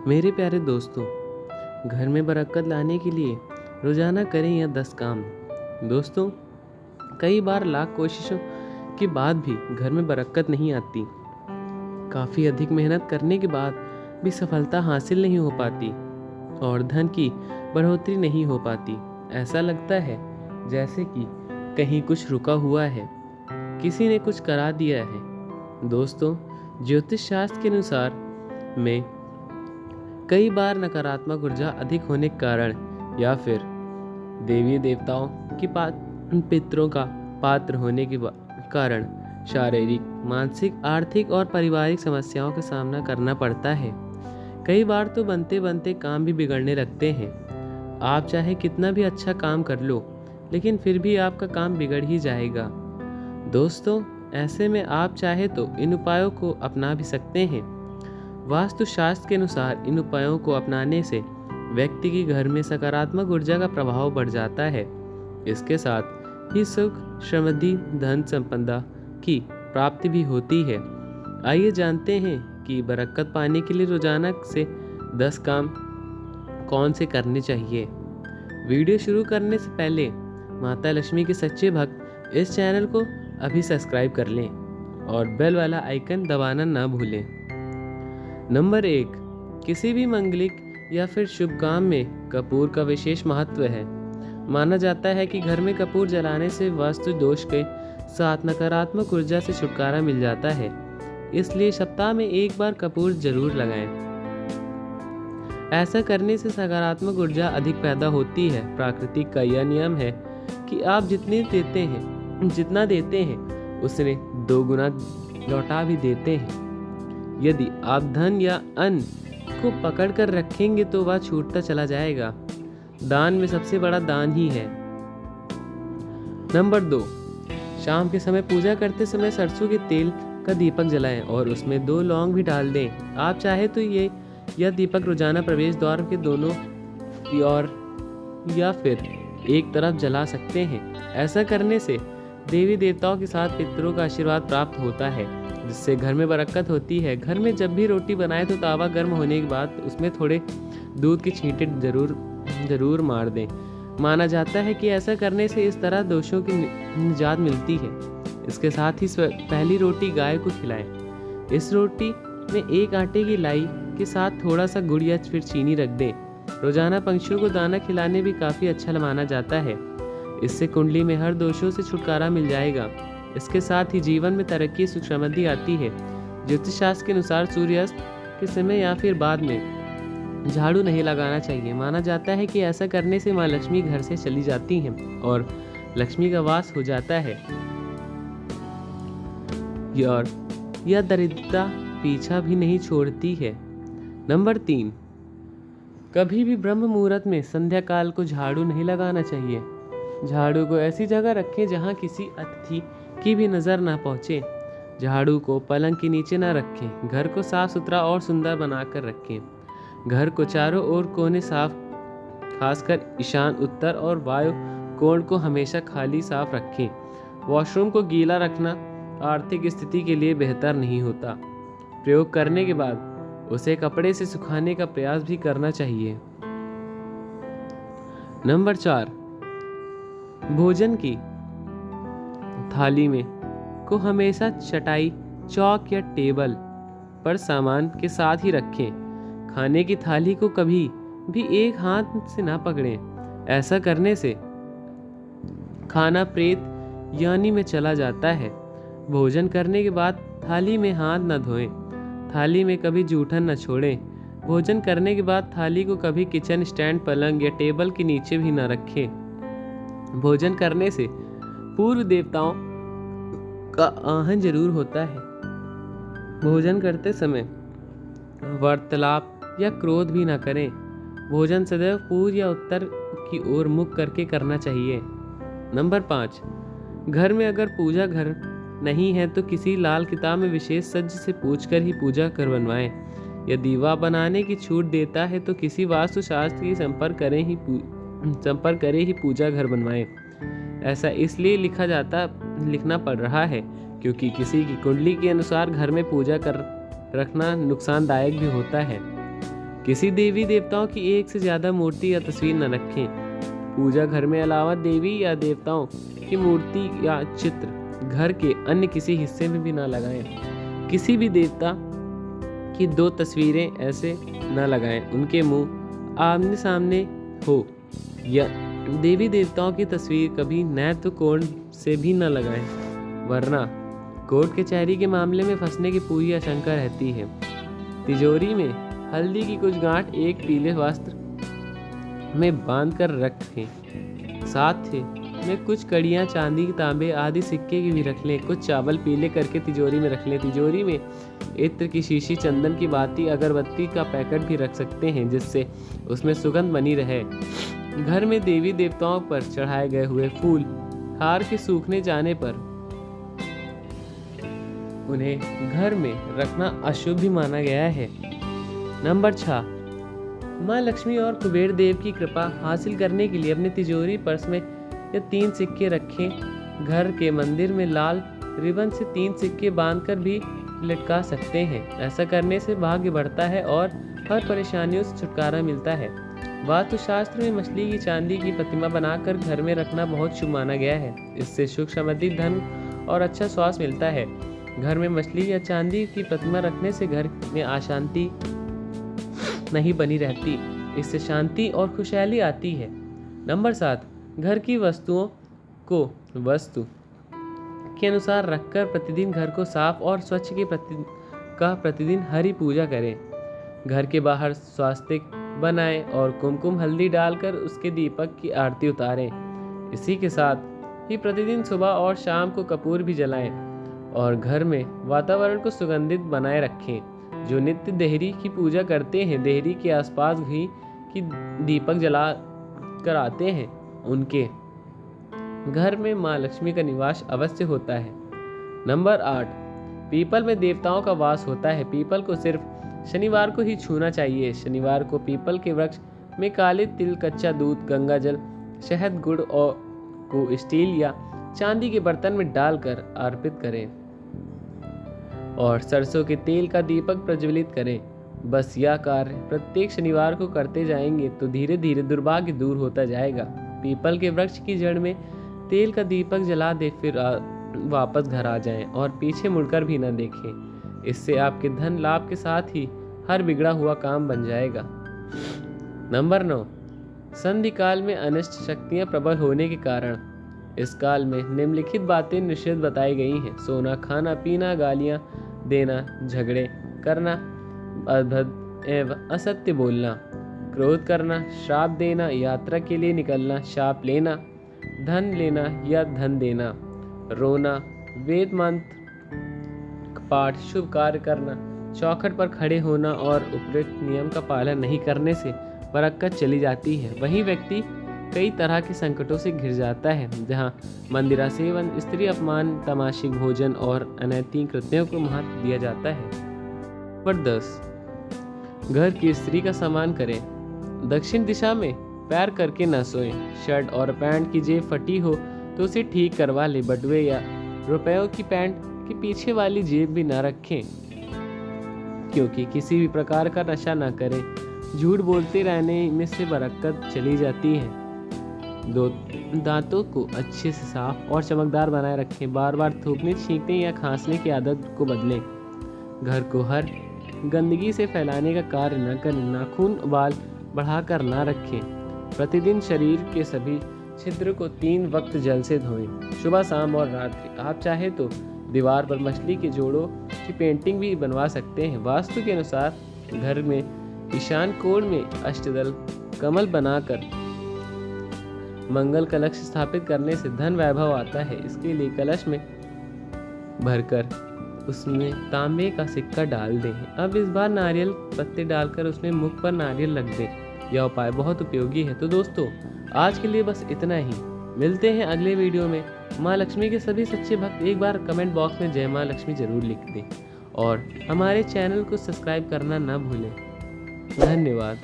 मेरे प्यारे दोस्तों, घर में बरकत लाने के लिए रोजाना करें यह 10 काम। दोस्तों, कई बार लाख कोशिशों के बाद भी घर में बरकत नहीं आती। काफ़ी अधिक मेहनत करने के बाद भी सफलता हासिल नहीं हो पाती और धन की बढ़ोतरी नहीं हो पाती। ऐसा लगता है जैसे कि कहीं कुछ रुका हुआ है, किसी ने कुछ करा दिया है। दोस्तों, ज्योतिष शास्त्र के अनुसार में कई बार नकारात्मक ऊर्जा अधिक होने के कारण या फिर देवी देवताओं की पितरों का पात्र होने के कारण शारीरिक, मानसिक, आर्थिक और पारिवारिक समस्याओं का सामना करना पड़ता है। कई बार तो बनते बनते काम भी बिगड़ने लगते हैं। आप चाहे कितना भी अच्छा काम कर लो, लेकिन फिर भी आपका काम बिगड़ ही जाएगा। दोस्तों, ऐसे में आप चाहे तो इन उपायों को अपना भी सकते हैं। वास्तुशास्त्र के अनुसार इन उपायों को अपनाने से व्यक्ति के घर में सकारात्मक ऊर्जा का प्रभाव बढ़ जाता है। इसके साथ ही सुख, समृद्धि, धन संपदा की प्राप्ति भी होती है। आइए जानते हैं कि बरकत पाने के लिए रोजाना से 10 काम कौन से करने चाहिए। वीडियो शुरू करने से पहले माता लक्ष्मी के सच्चे भक्त इस चैनल को अभी सब्सक्राइब कर लें और बेल वाला आइकन दबाना ना भूलें। नंबर 1, किसी भी मांगलिक या फिर शुभ काम में कपूर का विशेष महत्व है। माना जाता है कि घर में कपूर जलाने से वास्तु दोष के साथ नकारात्मक ऊर्जा से छुटकारा मिल जाता है। इसलिए सप्ताह में एक बार कपूर जरूर लगाएं। ऐसा करने से सकारात्मक ऊर्जा अधिक पैदा होती है। प्रकृति का यह नियम है कि आप जितना देते हैं उसने 2 गुना लौटा भी देते हैं। यदि आप धन या अन्न को पकड़ कर रखेंगे तो वह छूटता चला जाएगा। दान में सबसे बड़ा दान ही है। नंबर 2, शाम के समय पूजा करते समय सरसों के तेल का दीपक जलाएं और उसमें 2 लौंग भी डाल दें। आप चाहे तो यह दीपक रोजाना प्रवेश द्वार के दोनों ओर या फिर एक तरफ जला सकते हैं। ऐसा करने से देवी देवताओं के साथ पितरों का आशीर्वाद प्राप्त होता है, जिससे घर में बरकत होती है। घर में जब भी रोटी बनाए तो तावा गर्म होने के बाद उसमें थोड़े दूध के छींटे जरूर मार दें। माना जाता है कि ऐसा करने से इस तरह दोषों की निजात मिलती है। इसके साथ ही पहली रोटी गाय को खिलाएं। इस रोटी में एक आटे की लाई के साथ थोड़ा सा गुड़ या फिर चीनी रख दें। रोजाना पंछियों को दाना खिलाने भी काफ़ी अच्छा माना जाता है। इससे कुंडली में हर दोषों से छुटकारा मिल जाएगा। इसके साथ ही जीवन में तरक्की, सुख, समृद्धि आती है। ज्योतिष शास्त्र के अनुसार सूर्यास्त के समय या फिर बाद में झाड़ू नहीं लगाना चाहिए। माना जाता है कि ऐसा करने से माँ लक्ष्मी घर से चली जाती हैं और लक्ष्मी का वास हो जाता है और यह दरिद्रता पीछा भी नहीं छोड़ती है। नंबर 3, कभी भी ब्रह्म मुहूर्त में संध्या काल को झाड़ू नहीं लगाना चाहिए। झाड़ू को ऐसी जगह रखें जहां किसी अतिथि की भी नज़र ना पहुंचे। झाड़ू को पलंग के नीचे ना रखें। घर को साफ सुथरा और सुंदर बनाकर रखें। घर को चारों ओर कोने साफ, खासकर ईशान, उत्तर और वायु कोण को हमेशा खाली साफ रखें। वॉशरूम को गीला रखना आर्थिक स्थिति के लिए बेहतर नहीं होता। प्रयोग करने के बाद उसे कपड़े से सुखाने का प्रयास भी करना चाहिए। नंबर 4, भोजन की थाली में को हमेशा चटाई, चौक या टेबल पर सामान के साथ ही रखें। खाने की थाली को कभी भी एक हाथ से ना पकड़ें। ऐसा करने से खाना प्रेत यानी में चला जाता है। भोजन करने के बाद थाली में हाथ न धोएं। थाली में कभी जूठन न छोड़ें। भोजन करने के बाद थाली को कभी किचन स्टैंड, पलंग या टेबल के नीचे भी न रखें। भोजन करने से पूर्व देवताओं का आहन जरूर होता है। भोजन करते समय वार्तालाप या क्रोध भी न करें। भोजन सदैव पूर्व या उत्तर की ओर मुख करके करना चाहिए। नंबर 5, घर में अगर पूजा घर नहीं है तो किसी लाल किताब में विशेष सज्ज से पूछकर ही पूजा कर बनवाएं। यदि दीवा बनाने की छूट देता है तो किसी वास्तुशास्त्र की संपर्क करे ही पूजा घर बनवाएं। ऐसा इसलिए लिखना पड़ रहा है क्योंकि किसी की कुंडली के अनुसार घर में पूजा कर रखना नुकसानदायक भी होता है। किसी देवी देवताओं की एक से ज़्यादा मूर्ति या तस्वीर न रखें। पूजा घर में अलावा देवी या देवताओं की मूर्ति या चित्र घर के अन्य किसी हिस्से में भी ना लगाएं। किसी भी देवता की 2 तस्वीरें ऐसे न लगाएं उनके मुंह आमने सामने हो, या देवी देवताओं की तस्वीर कभी नैत्य कोण से भी न लगाएं, वरना कोर्ट कचहरी के मामले में फंसने की पूरी आशंका रहती है। तिजोरी में हल्दी की कुछ गांठ एक पीले वस्त्र में बांध कर रखें। साथ ही में कुछ कड़ियाँ चांदी, तांबे आदि सिक्के की भी रख लें। कुछ चावल पीले करके तिजोरी में रख लें। तिजोरी में इत्र की शीशी, चंदन की बाती, अगरबत्ती का पैकेट भी रख सकते हैं, जिससे उसमें सुगंध बनी रहे। घर में देवी देवताओं पर चढ़ाए गए हुए फूल हार के सूखने जाने पर उन्हें घर में रखना अशुभ भी माना गया है। नंबर 6, माँ लक्ष्मी और कुबेर देव की कृपा हासिल करने के लिए अपने तिजोरी पर्स में ये 3 सिक्के रखें। घर के मंदिर में लाल रिबन से 3 सिक्के बांधकर भी लटका सकते हैं। ऐसा करने से भाग्य बढ़ता है और हर परेशानियों से छुटकारा मिलता है। वास्तुशास्त्र में मछली की चांदी की प्रतिमा बनाकर घर में रखना बहुत शुभ माना गया है। इससे सुख, समृद्धि, धन और अच्छा स्वास्थ्य मिलता है। घर में मछली या चांदी की प्रतिमा रखने से घर में अशांति नहीं बनी रहती, इससे शांति और खुशहाली आती है। नंबर 7, घर की वस्तुओं को वस्तु के अनुसार रखकर प्रतिदिन घर को साफ और स्वच्छ का प्रतिदिन हरि पूजा करें। घर के बाहर स्वास्तिक बनाएं और कुमकुम हल्दी डालकर उसके दीपक की आरती उतारें। इसी के साथ ही प्रतिदिन सुबह और शाम को कपूर भी जलाएं और घर में वातावरण को सुगंधित बनाए रखें। जो नित्य देहरी की पूजा करते हैं, देहरी के आसपास घी की दीपक जला कर आते हैं, उनके घर में माँ लक्ष्मी का निवास अवश्य होता है। नंबर 8, पीपल में देवताओं का वास होता है। पीपल को सिर्फ शनिवार को ही छूना चाहिए। शनिवार को पीपल के वृक्ष में काले तिल, कच्चा दूध, गंगा जल, शहद, गुड़ और को स्टील या चांदी के बर्तन में डालकर अर्पित करें और सरसों के तेल का दीपक प्रज्वलित करें। बस यह कार्य प्रत्येक शनिवार को करते जाएंगे तो धीरे धीरे दुर्भाग्य दूर होता जाएगा। पीपल के वृक्ष की जड़ में तेल का दीपक जला दे, फिर वापस घर आ जाएं और पीछे मुड़कर भी न देखें। इससे आपके धन लाभ के साथ ही हर बिगड़ा हुआ काम बन जाएगा। नंबर 9, संधि काल में अनिष्ट शक्तियां प्रबल होने के कारण इस काल में निम्नलिखित बातें निषिद्ध बताई गई हैं। सोना, खाना पीना, गालियां देना, झगड़े करना, अभद्र एवं असत्य बोलना, क्रोध करना, श्राप देना, यात्रा के लिए निकलना, शाप लेना, धन लेना या धन देना, रोना, वेद मंत्र पाठ, शुभ कार्य करना, चौखट पर खड़े होना और उपरोक्त नियम का पालन नहीं करने से बरकत चली जाती है। वहीं व्यक्ति कई तरह के संकटों से घिर जाता है, जहां मंदिरा सेवन, स्त्री अपमान, तमाशिक भोजन और अनैतिक कृत्यों को महत्व दिया जाता है। नंबर 10, घर की स्त्री का सम्मान करें। दक्षिण दिशा में पैर करके न सोएं। शर्ट और पैंट की जेब फटी हो तो उसे ठीक करवा ले। बटुए या रुपयों की पैंट की पीछे वाली जेब भी न रखें, क्योंकि किसी भी प्रकार का नशा न करें। झूठ बोलते रहने में से बरकत चली जाती है। दांतों को अच्छे से साफ और चमकदार बनाए रखें। बार बार थूकने, छींकने या खांसने की आदत को बदलें। घर को हर गंदगी से फैलाने का कार्य न करें। नाखून, बाल बढ़ाकर ना रखें। प्रतिदिन शरीर के सभी छिद्र को 3 वक्त जल से धोएं, सुबह, शाम और रात्रि। आप चाहे तो दीवार पर मछली के जोड़ों की पेंटिंग भी बनवा सकते हैं। वास्तु के अनुसार घर में ईशान कोण में अष्टदल कमल बनाकर मंगल कलश स्थापित करने से धन वैभव आता है। इसके लिए कलश में भरकर उसमें तांबे का सिक्का डाल दें। अब इस बार नारियल पत्ते डालकर उसमें मुख पर नारियल रख दें। यह उपाय बहुत उपयोगी है। तो दोस्तों, आज के लिए बस इतना ही। मिलते हैं अगले वीडियो में। माँ लक्ष्मी के सभी सच्चे भक्त एक बार कमेंट बॉक्स में जय माँ लक्ष्मी जरूर लिख दें और हमारे चैनल को सब्सक्राइब करना ना भूलें। धन्यवाद।